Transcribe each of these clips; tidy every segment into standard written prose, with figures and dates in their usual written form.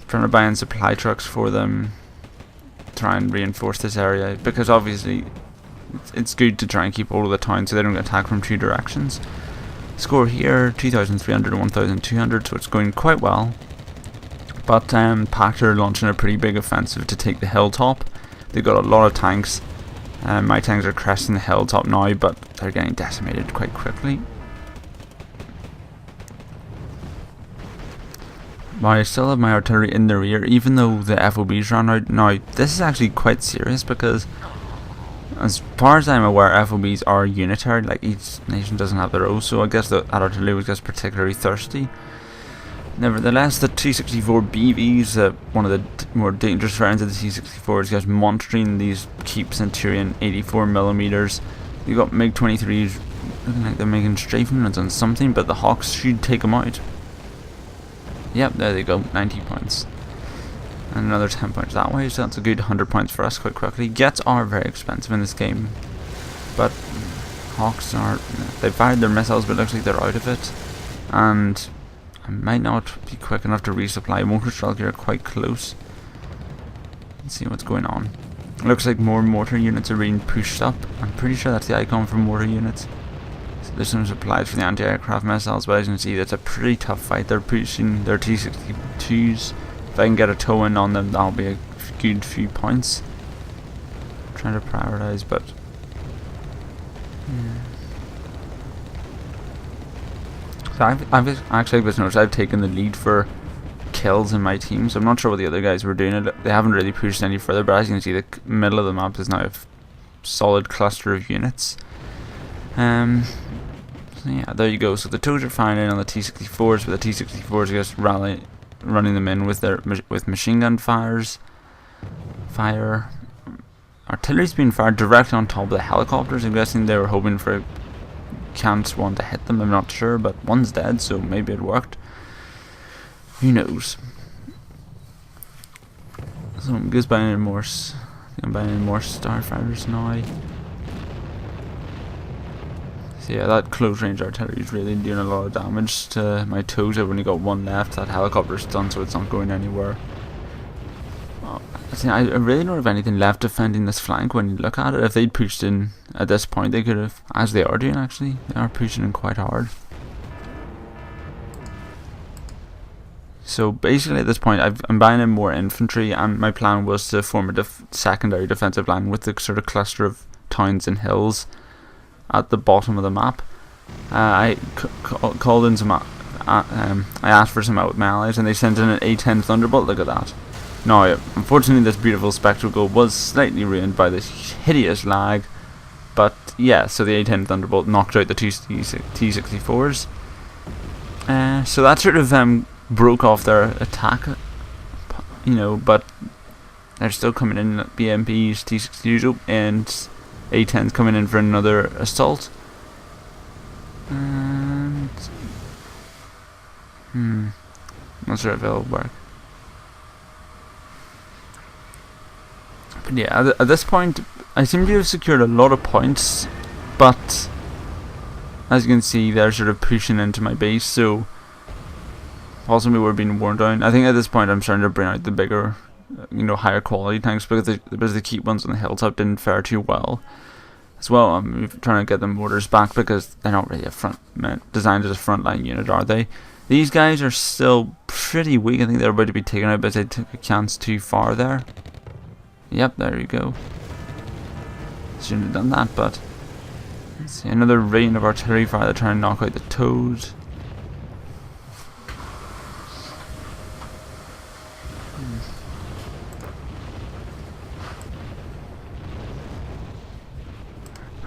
Trying to buy in supply trucks for them, try and reinforce this area, because obviously it's good to try and keep all of the towns so they don't get attacked from two directions. Score here 2,300 and 1,200, so it's going quite well. But Pact are launching a pretty big offensive to take the hilltop. They've got a lot of tanks. My tanks are cresting the hilltop now, but they're getting decimated quite quickly. But I still have my artillery in the rear, even though the FOBs ran out. Now, this is actually quite serious because, as far as I'm aware, FOBs are unitary, like each nation doesn't have their own, so I guess that artillery was just particularly thirsty. Nevertheless, the T-64 BVs, one of the more dangerous variants of the T-64, is just monitoring these Keep Centurion 84mm. You've got MiG-23s looking like they're making strafing runs on something, but the Hawks should take them out. Yep, there they go, 90 points. And another 10 points that way, so that's a good 100 points for us quite quickly. Jets are very expensive in this game, but Hawks are, they fired their missiles, but it looks like they're out of it. And I might not be quick enough to resupply. Mortar strike are quite close. Let's see what's going on. Looks like more mortar units are being pushed up. I'm pretty sure that's the icon for mortar units. So there's some supplies for the anti-aircraft missiles, but as you can see, that's a pretty tough fight. They're pushing their T-62s. If I can get a toe in on them, that'll be a good few points. I'm trying to prioritize, but yeah. So I've actually just noticed I've taken the lead for kills in my team, so I'm not sure what the other guys were doing. They haven't really pushed any further, but as you can see, the middle of the map is now a solid cluster of units. So yeah, there you go. So the toes are firing in on the T-64s, but the T-64s just running them in with their machine gun fire. Artillery's being fired directly on top of the helicopters. I'm guessing they were hoping for chance one to hit them, I'm not sure, but one's dead, so maybe it worked. Who knows? So I'm just buying in more. I'm buying in more starfighters now. So yeah, that close range artillery is really doing a lot of damage to my toes. I've only got one left. That helicopter's done, so it's not going anywhere. I really don't have anything left defending this flank when you look at it. If they'd pushed in at this point, they could have, as they are doing actually, they are pushing in quite hard. So basically at this point I'm buying in more infantry, and my plan was to form a secondary defensive line with the sort of cluster of towns and hills at the bottom of the map. I called in some, I asked for some out with my allies, and they sent in an A-10 Thunderbolt. Look at that. Now, unfortunately, this beautiful spectacle was slightly ruined by this hideous lag, but yeah, so the A-10 Thunderbolt knocked out the two T-64s. So that sort of broke off their attack, you know, but they're still coming in. BMPs, T-62s, and A-10s coming in for another assault. And not sure if it'll work. But yeah, at this point, I seem to have secured a lot of points, but as you can see, they're sort of pushing into my base, so possibly we're being worn down. I think at this point I'm starting to bring out the bigger, you know, higher quality tanks, because the Keep ones on the hilltop didn't fare too well. As well, I'm trying to get the mortars back, because they're not really designed as a frontline unit, are they? These guys are still pretty weak. I think they're about to be taken out, but they took a chance too far there. Yep, there you go. Shouldn't have done that, but let's see, another rain of artillery fire. They're trying to knock out the toes.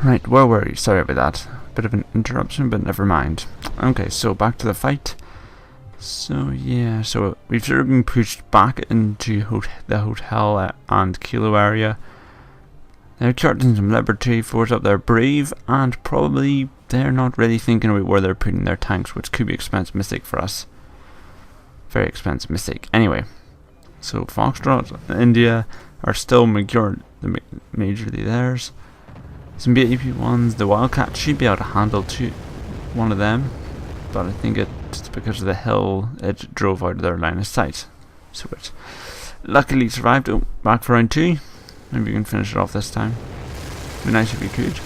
Right, where were you? Sorry about that. Bit of an interruption, but never mind. Okay, so back to the fight. So yeah, so we've sort of been pushed back into the hotel and Kilo area. They're charging some Liberty Force up there, brave, and probably they're not really thinking about where they're putting their tanks, which could be an expensive mistake for us. Very expensive mistake. Anyway, so Foxtrot, India are still majorly theirs. Some BAP ones, the Wildcat should be able to handle one of them, but I think it's because of the hill it drove out of their line of sight. Sweet. Luckily survived. Oh, back for round 2. Maybe we can finish it off this time. It'd be nice if we could.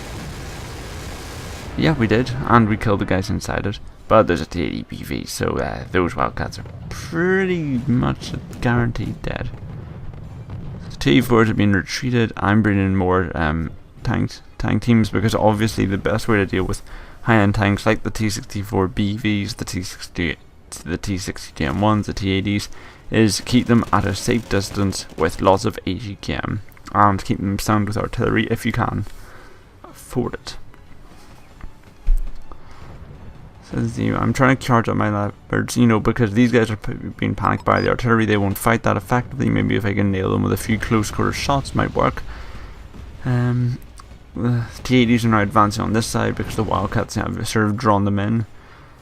Yeah, we did, and we killed the guys inside it. But there's a T80 PV, so those Wildcats are pretty much guaranteed dead. So T4s have been retreated. I'm bringing in more tank teams, because obviously the best way to deal with high-end tanks like the T64 BVs, the T60, the T60M1s, the T80s, is keep them at a safe distance with lots of AGKM, and keep them sound with artillery if you can afford it. I'm trying to charge up my leopards, because these guys are being panicked by the artillery. They won't fight that effectively. Maybe if I can nail them with a few close quarter shots, might work. The T80s are now advancing on this side because the Wildcats have sort of drawn them in.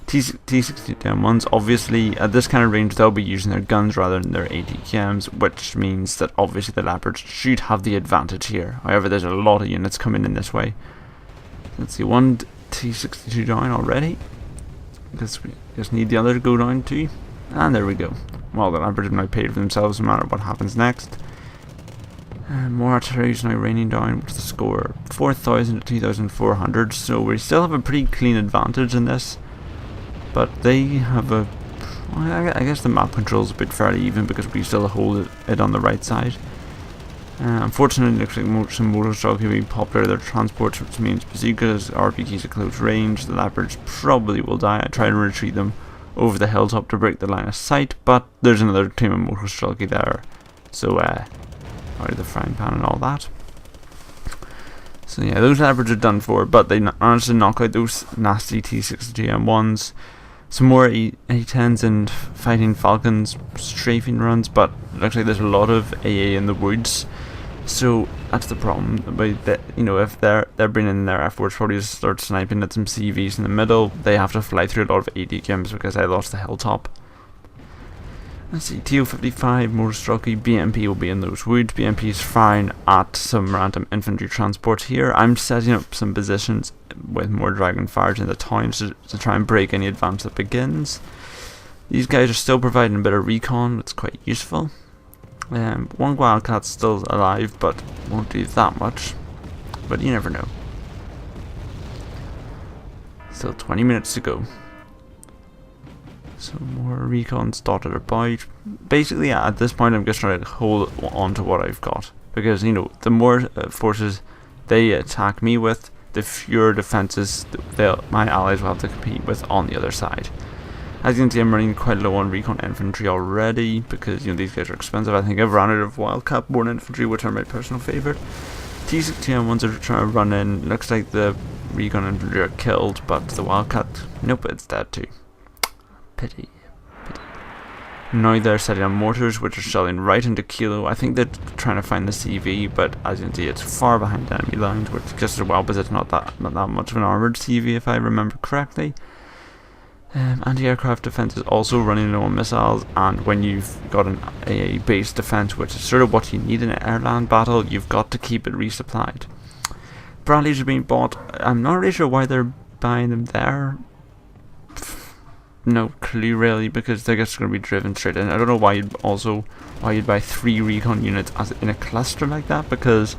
T60M1s, obviously, at this kind of range, they'll be using their guns rather than their ATKMs, which means that obviously the leopards should have the advantage here. However, there's a lot of units coming in this way. Let's see, one T62 down already. Because we just need the other to go down too. And there we go. Well, the leopards have now paid for themselves no matter what happens next. More artillery is now raining down. What's the score? 4,000 to 2,400. So we still have a pretty clean advantage in this. But they have a... Well, I guess the map control is a bit fairly even because we still hold it on the right side. Unfortunately, it looks like some motor will be popular. Their transports, which means bazookas, RPGs at close range. The leopards probably will die. I try to retreat them over the hilltop to break the line of sight, but there's another team of motor there. So, out of the frying pan and all that. So yeah, those leopards are done for, but they managed to knock out those nasty T62M1s. Some more A10s and fighting falcons, strafing runs, but it looks like there's a lot of AA in the woods. So that's the problem. About that, if they're bringing in their F4s, probably just start sniping at some CVs in the middle. They have to fly through a lot of ADKMs because I lost the hilltop. Let's see, TO55, Motorstrucky, BMP will be in those woods. BMP is fine at some random infantry transports here. I'm setting up some positions with more dragon fires in the towns to try and break any advance that begins. These guys are still providing a bit of recon, it's quite useful. One Wildcat's still alive, but won't do that much. But you never know. Still 20 minutes to go. So more recons dotted about. Basically, at this point, I'm just trying to hold on to what I've got. Because, the more forces they attack me with, the fewer defenses my allies will have to compete with on the other side. As you can see, I'm running quite low on recon infantry already because these guys are expensive. I think I've run out of Wildcat born infantry, which are my personal favourite. T60M1s are trying to run in. Looks like the recon infantry are killed, but the Wildcat, nope, it's dead too. Pity. Now they're setting up mortars, which are shelling right into Kilo. I think they're trying to find the CV, but as you can see, it's far behind enemy lines, which is just as well, because it's not that much of an armoured CV, if I remember correctly. Anti-aircraft defense is also running low on missiles, and when you've got an AA base defense, which is sort of what you need in an airland battle, you've got to keep it resupplied. Bradleys are being bought. I'm not really sure why they're buying them there. No clue really, because they're just going to be driven straight in. I don't know why you'd buy 3 recon units in a cluster like that, because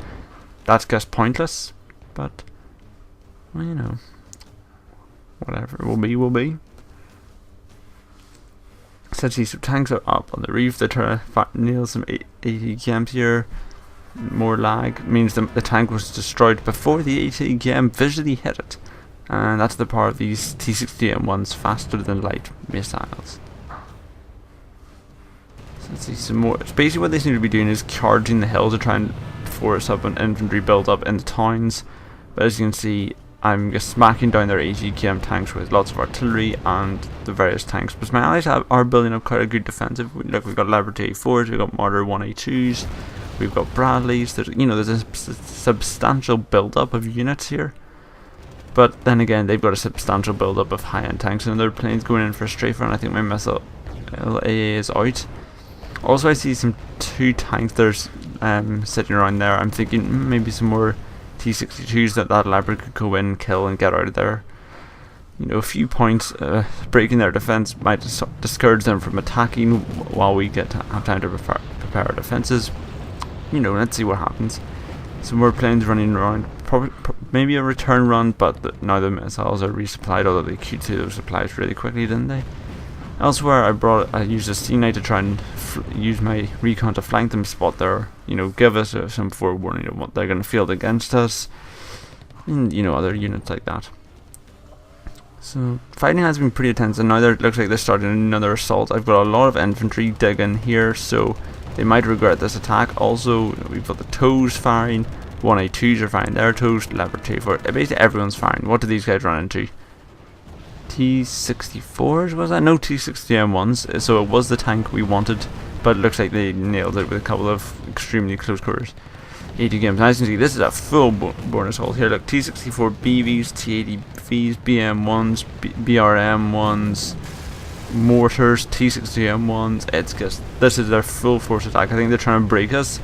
that's just pointless. But well, whatever will be will be. Essentially, some tanks are up on the roof. They're trying to nail some ATKMs here. More lag means the tank was destroyed before the ATKM visually hit it. And that's the power of these T60M1s, faster than light missiles. So let's see some more. So basically what they seem to be doing is charging the hill to try and force up an infantry build up in the towns. But as you can see, I'm just smacking down their AGKM tanks with lots of artillery and the various tanks. But my allies are building up quite a good defensive. Look, we've got Leopard A4s, we've got Martyr 1A2s, we've got Bradleys. There's a substantial build up of units here. But then again, they've got a substantial build-up of high-end tanks, and their planes going in for a strafe run. I think my missile AA is out. Also, I see 2 tanks that are sitting around there. I'm thinking maybe some more T62s that leopard could go in, kill, and get out of there. you know, a few points breaking their defense might discourage them from attacking while we have time to prepare our defenses. You know, let's see what happens. Some more planes running around, maybe a return run, but now the missiles are resupplied, although they queued through those supplies really quickly, didn't they? Elsewhere, I used a Sea Knight to try and use my recon to flank them, spot their, you know, give us some forewarning of what they're going to field against us, and, you know, other units like that. So fighting has been pretty intense, and now it looks like they're starting another assault. I've got a lot of infantry digging here, so they might regret this attack. Also, we've got the toes firing, 1A2s are firing their toes, Leopard 2-4, basically everyone's firing. What do these guys run into? T-64s, was that? No, T-60M1s, so it was the tank we wanted, but it looks like they nailed it with a couple of extremely close quarters. 80 games. As you can see, this is a full born assault here. Look, T-64 BVs, T-80Vs, BM1s, BRM1s, mortars, T-60M1s. It's just, this is their full force attack. I think they're trying to break us,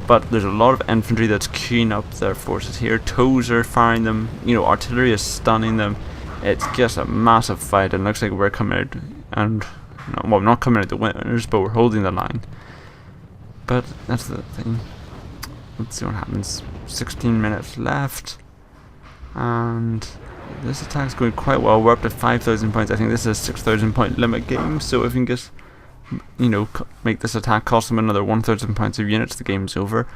but there's a lot of infantry that's queuing up their forces here. Toes are firing them, you know, artillery is stunning them. It's just a massive fight, and looks like we're coming out, and well, not coming out the winners, but we're holding the line. But that's the thing. Let's see what happens. 16 minutes left, and this attack's going quite well. We're up to 5,000 points. I think this is a 6,000 point limit game, so if we can just, you know, make this attack cost them another 1,000 points of units, the game's over.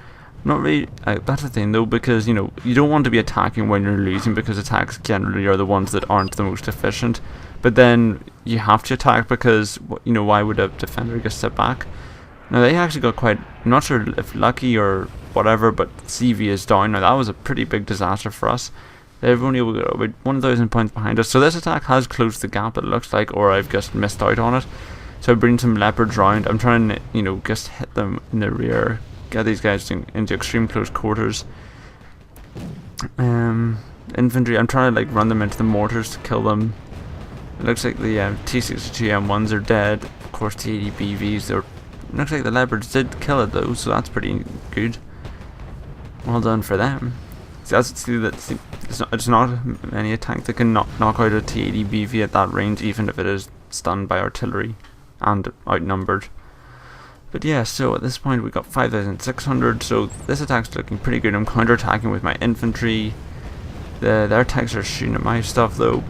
Not really, that's the thing though, because, you know, you don't want to be attacking when you're losing, because attacks generally are the ones that aren't the most efficient. But then you have to attack because, you know, why would a defender just sit back? Now they actually got quite, I'm not sure if lucky or whatever, but CV is down. Now that was a pretty big disaster for us. They've only got about 1,000 points behind us, so this attack has closed the gap, it looks like, or I've just missed out on it. So I bring some leopards round. I'm trying to, you know, just hit them in the rear, get these guys into extreme close quarters. Infantry, I'm trying to like run them into the mortars to kill them. It looks like the T-62M1s are dead. Of course, T-80 BVs, they're, looks like the leopards did kill it though, so that's pretty good. Well done for them. It's not any tank that can knock out a T-80 BV at that range, even if it is stunned by artillery and outnumbered. But yeah, so at this point we got 5,600, so this attack's looking pretty good. I'm counter-attacking with my infantry. Their tanks are shooting at my stuff though.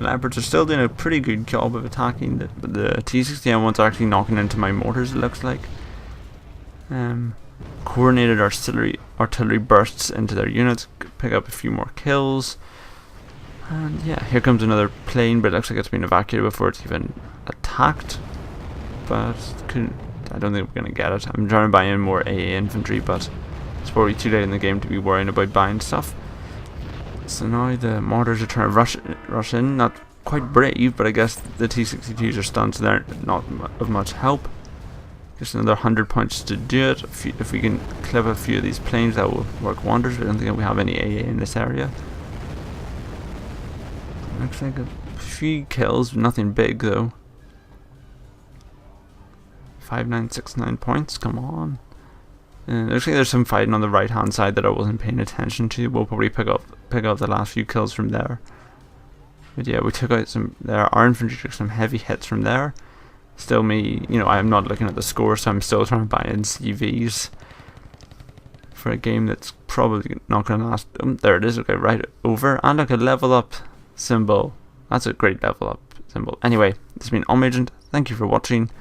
Leopards are still doing a pretty good job of attacking. The T-60M1s are actually knocking into my mortars, it looks like. Coordinated artillery bursts into their units, pick up a few more kills. And yeah, here comes another plane, but it looks like it's been evacuated before it's even attacked. But I don't think we're going to get it. I'm trying to buy in more AA infantry, but it's probably too late in the game to be worrying about buying stuff. So now the mortars are trying to rush in. Not quite brave, but I guess the T-62s are stunned, so they're not of much help. Just another 100 points to do it. If we can clip a few of these planes, that will work wonders. I don't think we have any AA in this area. Looks like a few kills, nothing big though. 5969 points, come on. Looks like there's some fighting on the right hand side that I wasn't paying attention to. We'll probably pick up the last few kills from there. But yeah, we took out some there. Our infantry took some heavy hits from there. Still me, you know, I'm not looking at the score, so I'm still trying to buy in CVs for a game that's probably not going to last. There it is, okay, right over. And like a level up symbol. That's a great level up symbol. Anyway, this has been Omagent. Thank you for watching.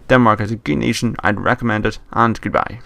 Denmark is a good nation. I'd recommend it, and goodbye.